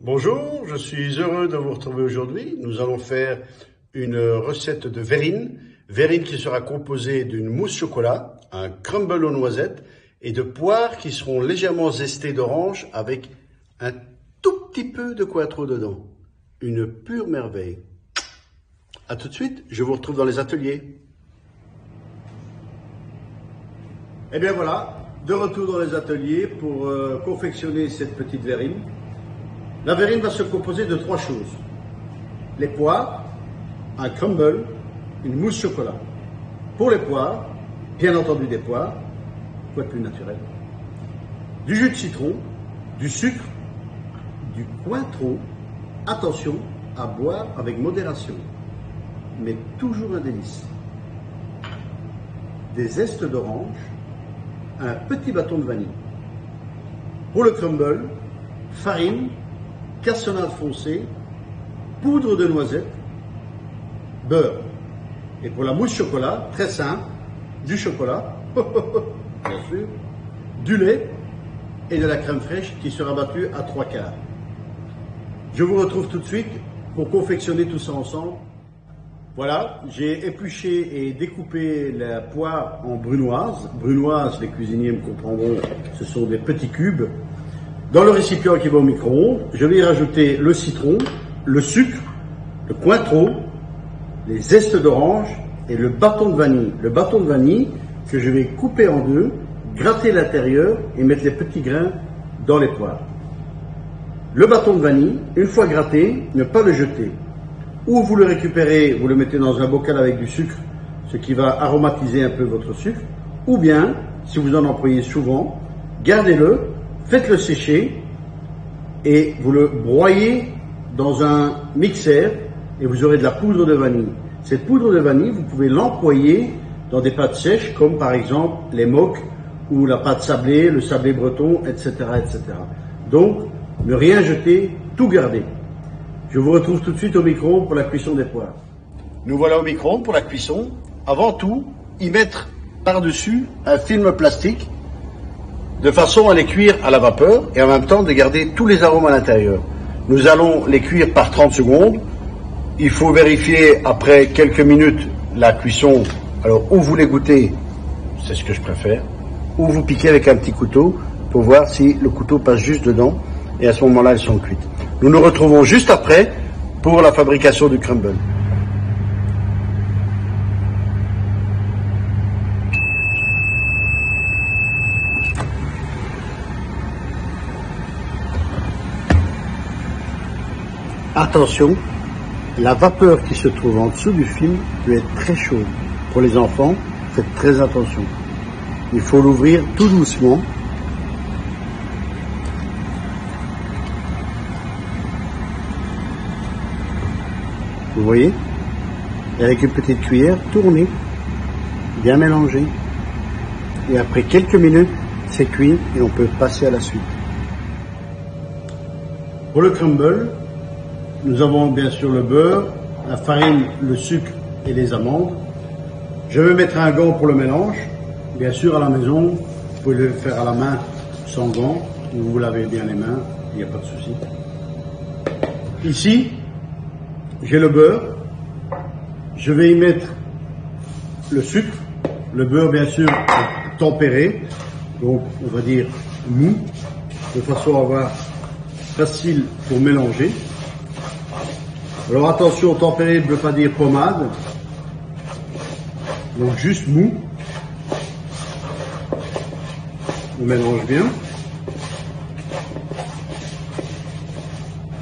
Bonjour, je suis heureux de vous retrouver aujourd'hui. Nous allons faire une recette de verrine. Verrine qui sera composée d'une mousse chocolat, un crumble aux noisettes et de poires qui seront légèrement zestées d'orange avec un tout petit peu de cointreau dedans. Une pure merveille. À tout de suite, je vous retrouve dans les ateliers. Et bien voilà, de retour dans les ateliers pour confectionner cette petite verrine. La verrine va se composer de 3 choses. Les poires, un crumble, une mousse chocolat. Pour les poires, bien entendu des poires, quoi de plus naturel. Du jus de citron, du sucre, du cointreau. Attention à boire avec modération, mais toujours un délice. Des zestes d'orange, un petit bâton de vanille. Pour le crumble, farine, cassonade foncée, poudre de noisette, beurre. Et pour la mousse chocolat, très simple, du chocolat, bien sûr, du lait et de la crème fraîche qui sera battue à 3/4. Je vous retrouve tout de suite pour confectionner tout ça ensemble. Voilà, j'ai épluché et découpé la poire en brunoise. Brunoise, les cuisiniers me comprendront, ce sont des petits cubes. Dans le récipient qui va au micro-ondes, je vais y rajouter le citron, le sucre, le cointreau, les zestes d'orange et le bâton de vanille. Le bâton de vanille que je vais couper en deux, gratter l'intérieur et mettre les petits grains dans les poires. Le bâton de vanille, une fois gratté, ne pas le jeter. Ou vous le récupérez, vous le mettez dans un bocal avec du sucre, ce qui va aromatiser un peu votre sucre. Ou bien, si vous en employez souvent, gardez-le, faites-le sécher et vous le broyez dans un mixeur et vous aurez de la poudre de vanille. Cette poudre de vanille, vous pouvez l'employer dans des pâtes sèches comme par exemple les mocs ou la pâte sablée, le sablé breton, etc., etc. Donc, ne rien jeter, tout garder. Je vous retrouve tout de suite au micro-ondes pour la cuisson des poires. Nous voilà au micro-ondes pour la cuisson. Avant tout, y mettre par-dessus un film plastique de façon à les cuire à la vapeur et en même temps de garder tous les arômes à l'intérieur. Nous allons les cuire par 30 secondes. Il faut vérifier après quelques minutes la cuisson. Alors, ou vous les goûtez, c'est ce que je préfère, ou vous piquez avec un petit couteau pour voir si le couteau passe juste dedans et à ce moment-là, elles sont cuites. Nous nous retrouvons juste après pour la fabrication du crumble. Attention, la vapeur qui se trouve en dessous du film peut être très chaude. Pour les enfants, faites très attention. Il faut l'ouvrir tout doucement. Vous voyez? Et avec une petite cuillère, tournez, bien mélanger. Et après quelques minutes, c'est cuit et on peut passer à la suite. Pour le crumble, nous avons bien sûr le beurre, la farine, le sucre et les amandes. Je vais mettre un gant pour le mélange. Bien sûr, à la maison, vous pouvez le faire à la main sans gant, ou vous lavez bien les mains, il n'y a pas de souci. Ici, j'ai le beurre. Je vais y mettre le sucre. Le beurre, bien sûr, tempéré, donc on va dire mou, de façon à avoir facile pour mélanger. Alors attention, tempéré ne veut pas dire pommade, donc juste mou. On mélange bien.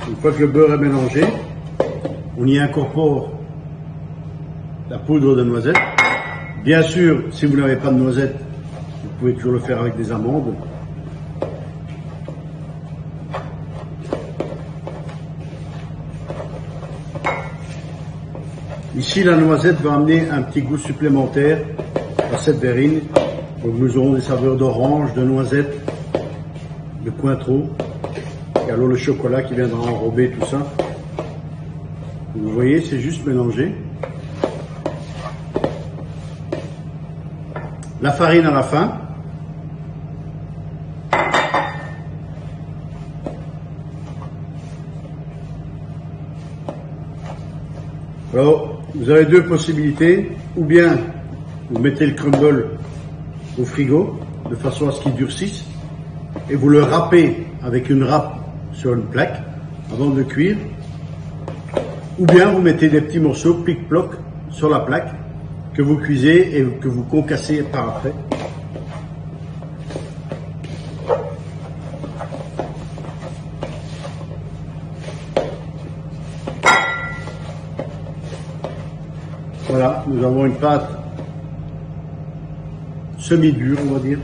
Une fois que le beurre est mélangé, on y incorpore la poudre de noisette. Bien sûr, si vous n'avez pas de noisette, vous pouvez toujours le faire avec des amandes. Ici, la noisette va amener un petit goût supplémentaire à cette verrine. Donc nous aurons des saveurs d'orange, de noisette, de cointreau, et alors le chocolat qui viendra enrober tout ça. Vous voyez, c'est juste mélangé. La farine à la fin. Alors, vous avez deux possibilités. Ou bien, vous mettez le crumble au frigo, de façon à ce qu'il durcisse, et vous le râpez avec une râpe sur une plaque, avant de cuire. Ou bien, vous mettez des petits morceaux, plic-ploc, sur la plaque, que vous cuisez et que vous concassez par après. Voilà, nous avons une pâte semi-dure, on va dire.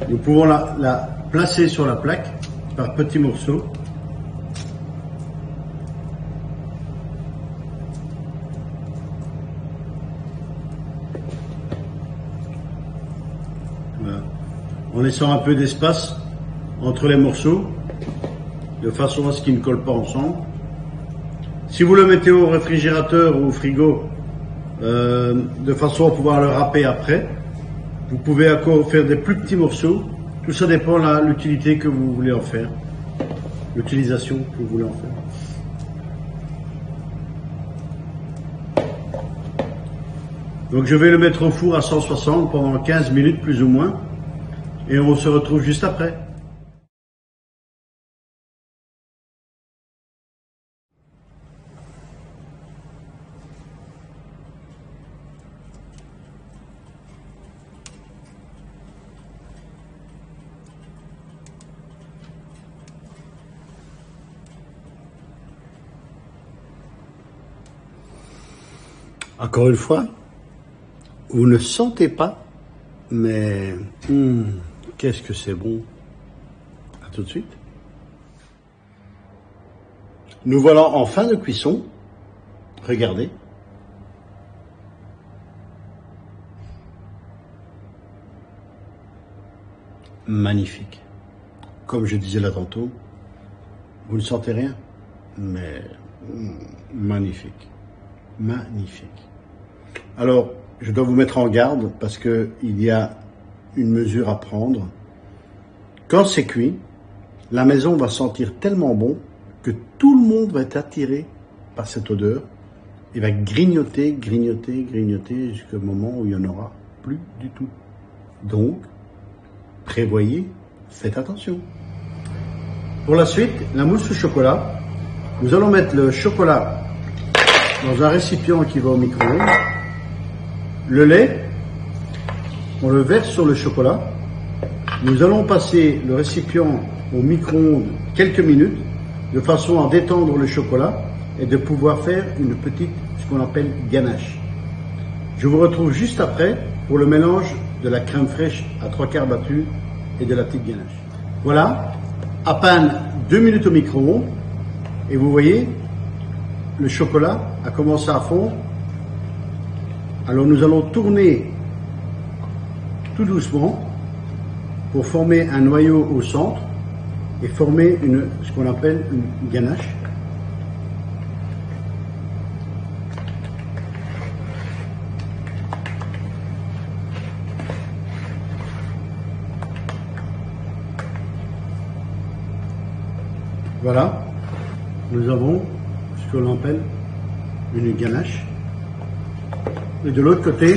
Nous pouvons la placer sur la plaque par petits morceaux. Voilà. En laissant un peu d'espace entre les morceaux, de façon à ce qu'ils ne collent pas ensemble. Si vous le mettez au réfrigérateur ou au frigo, de façon à pouvoir le râper après, vous pouvez encore faire des plus petits morceaux. Tout ça dépend de l'utilité que vous voulez en faire, l'utilisation que vous voulez en faire. Donc je vais le mettre au four à 160 pendant 15 minutes plus ou moins, et on se retrouve juste après. Encore une fois, vous ne sentez pas, mais qu'est-ce que c'est bon. À tout de suite. Nous voilà en fin de cuisson. Regardez. Magnifique. Comme je disais là tantôt, vous ne sentez rien, mais magnifique. Magnifique. Alors, je dois vous mettre en garde parce que il y a une mesure à prendre. Quand c'est cuit, la maison va sentir tellement bon que tout le monde va être attiré par cette odeur et va grignoter, grignoter, grignoter jusqu'au moment où il n'y en aura plus du tout. Donc, prévoyez, faites attention. Pour la suite, la mousse au chocolat. Nous allons mettre le chocolat dans un récipient qui va au micro-ondes. Le lait, on le verse sur le chocolat. Nous allons passer le récipient au micro-ondes quelques minutes de façon à détendre le chocolat et de pouvoir faire une petite, ce qu'on appelle ganache. Je vous retrouve juste après pour le mélange de la crème fraîche à 3/4 battue et de la petite ganache. Voilà, à peine 2 minutes au micro-ondes et vous voyez, le chocolat a commencé à fondre. Alors nous allons tourner tout doucement pour former un noyau au centre et former ce qu'on appelle une ganache. Voilà, nous avons ce qu'on appelle une ganache. Et de l'autre côté,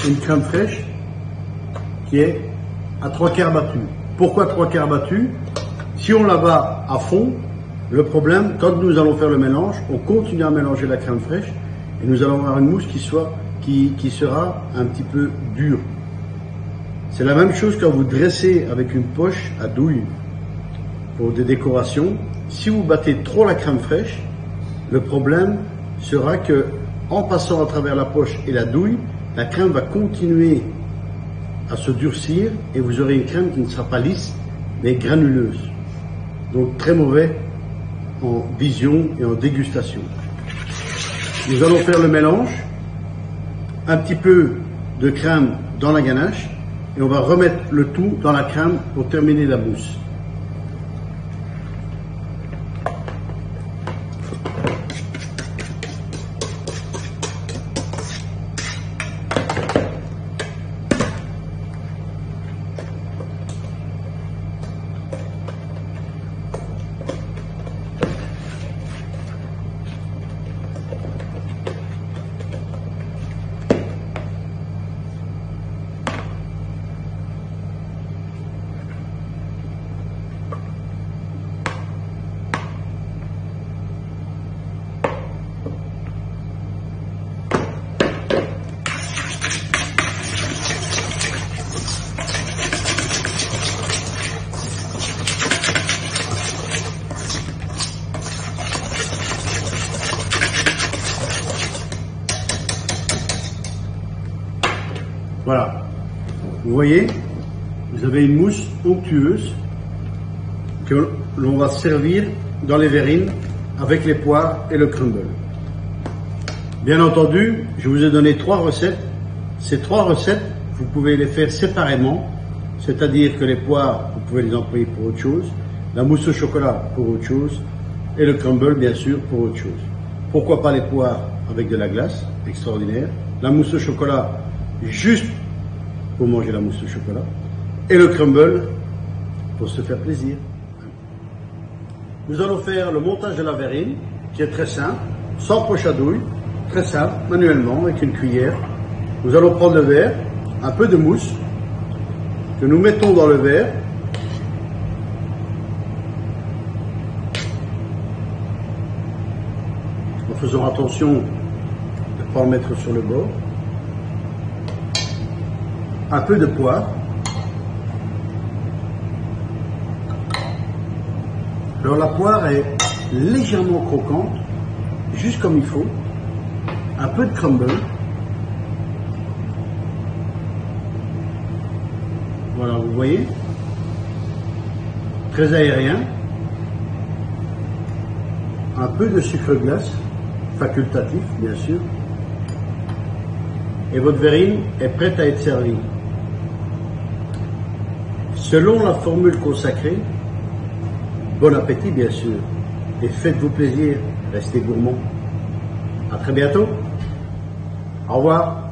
une crème fraîche qui est à 3/4 battue. Pourquoi 3/4 battue? Si on la bat à fond, le problème, quand nous allons faire le mélange, on continue à mélanger la crème fraîche et nous allons avoir une mousse qui sera un petit peu dure. C'est la même chose quand vous dressez avec une poche à douille pour des décorations. Si vous battez trop la crème fraîche, le problème sera que en passant à travers la poche et la douille, la crème va continuer à se durcir et vous aurez une crème qui ne sera pas lisse, mais granuleuse. Donc très mauvais en vision et en dégustation. Nous allons faire le mélange, un petit peu de crème dans la ganache et on va remettre le tout dans la crème pour terminer la mousse. Voilà. Vous voyez, vous avez une mousse onctueuse que l'on va servir dans les verrines avec les poires et le crumble. Bien entendu, je vous ai donné 3 recettes. Ces 3 recettes, vous pouvez les faire séparément, c'est-à-dire que les poires, vous pouvez les employer pour autre chose, la mousse au chocolat pour autre chose, et le crumble, bien sûr, pour autre chose. Pourquoi pas les poires avec de la glace, extraordinaire, la mousse au chocolat, juste pour manger la mousse au chocolat, et le crumble pour se faire plaisir. Nous allons faire le montage de la verrine, qui est très simple, sans poche à douille, très simple, manuellement, avec une cuillère. Nous allons prendre le verre, un peu de mousse, que nous mettons dans le verre. En faisant attention de ne pas en mettre sur le bord. Un peu de poire. Alors la poire est légèrement croquante, juste comme il faut. Un peu de crumble. Voilà, vous voyez. Très aérien. Un peu de sucre glace, facultatif bien sûr. Et votre verrine est prête à être servie. Selon la formule consacrée, bon appétit bien sûr, et faites-vous plaisir, restez gourmands. À très bientôt. Au revoir.